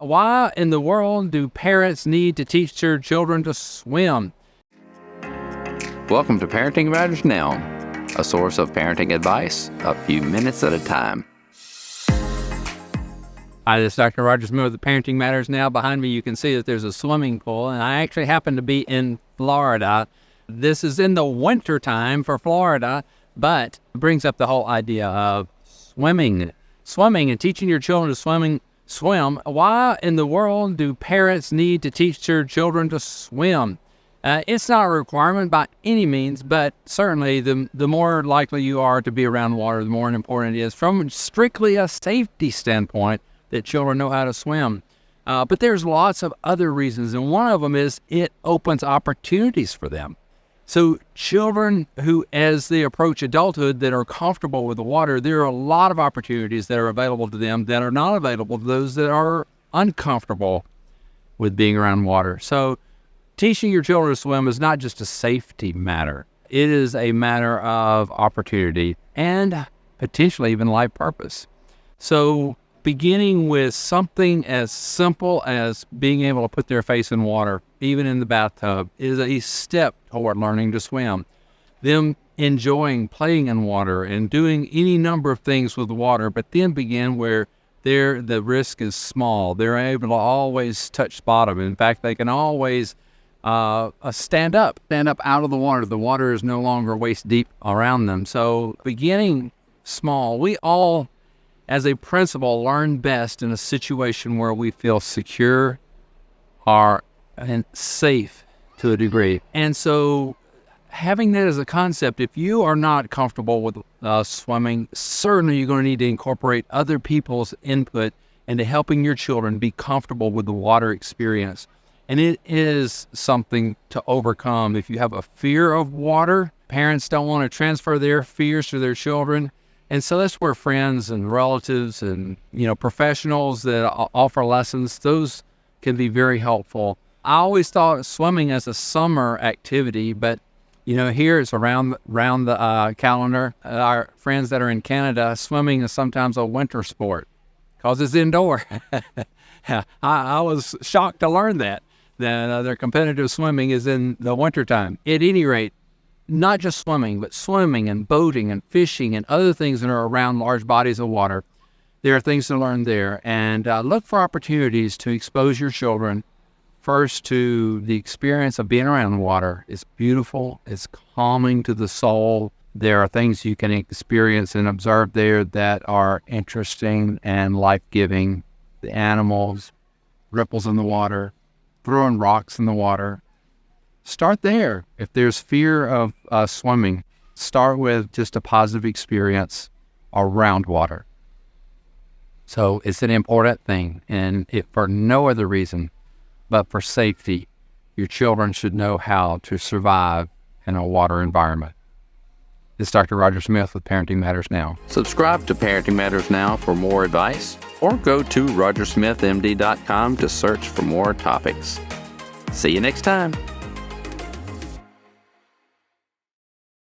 Why in the world do parents need to teach their children to swim? Welcome to Parenting Matters Now, a source of parenting advice a few minutes at a time. Hi, this is Dr. Roger Smith with Parenting Matters Now. Behind me, you can see that there's a swimming pool, and I actually happen to be in Florida. This is in the winter time for Florida, but it brings up the whole idea of swimming and teaching your children to swim. Why in the world do parents need to teach their children to swim? It's not a requirement by any means, but certainly the more likely you are to be around water, the more important it is from strictly a safety standpoint that children know how to swim. But there's lots of other reasons, and one of them is it opens opportunities for them. So children who, as they approach adulthood, that are comfortable with the water, there are a lot of opportunities that are available to them that are not available to those that are uncomfortable with being around water. So teaching your children to swim is not just a safety matter. It is a matter of opportunity and potentially even life purpose. So beginning with something as simple as being able to put their face in water, even in the bathtub, is a step toward learning to swim. Them enjoying playing in water and doing any number of things with the water, but then begin where the risk is small. They're able to always touch bottom. In fact, they can always stand up out of the water. The water is no longer waist deep around them. So beginning small, we all, as a principal, learn best in a situation where we feel secure and safe to a degree. And so having that as a concept, if you are not comfortable with swimming, certainly you're going to need to incorporate other people's input into helping your children be comfortable with the water experience. And it is something to overcome. If you have a fear of water, parents don't want to transfer their fears to their children. And so that's where friends and relatives and, professionals that offer lessons, those can be very helpful. I always thought swimming as a summer activity, but, here it's around the calendar. Our friends that are in Canada, swimming is sometimes a winter sport because it's indoor. I was shocked to learn that their competitive swimming is in the wintertime. At any rate, not just swimming, but swimming and boating and fishing and other things that are around large bodies of water. There are things to learn there. And look for opportunities to expose your children first to the experience of being around water. It's beautiful. It's calming to the soul. There are things you can experience and observe there that are interesting and life-giving. The animals, ripples in the water, throwing rocks in the water. Start there. If there's fear of swimming, start with just a positive experience around water. So it's an important thing. And if for no other reason, but for safety, your children should know how to survive in a water environment. This is Dr. Roger Smith with Parenting Matters Now. Subscribe to Parenting Matters Now for more advice, or go to rogersmithmd.com to search for more topics. See you next time.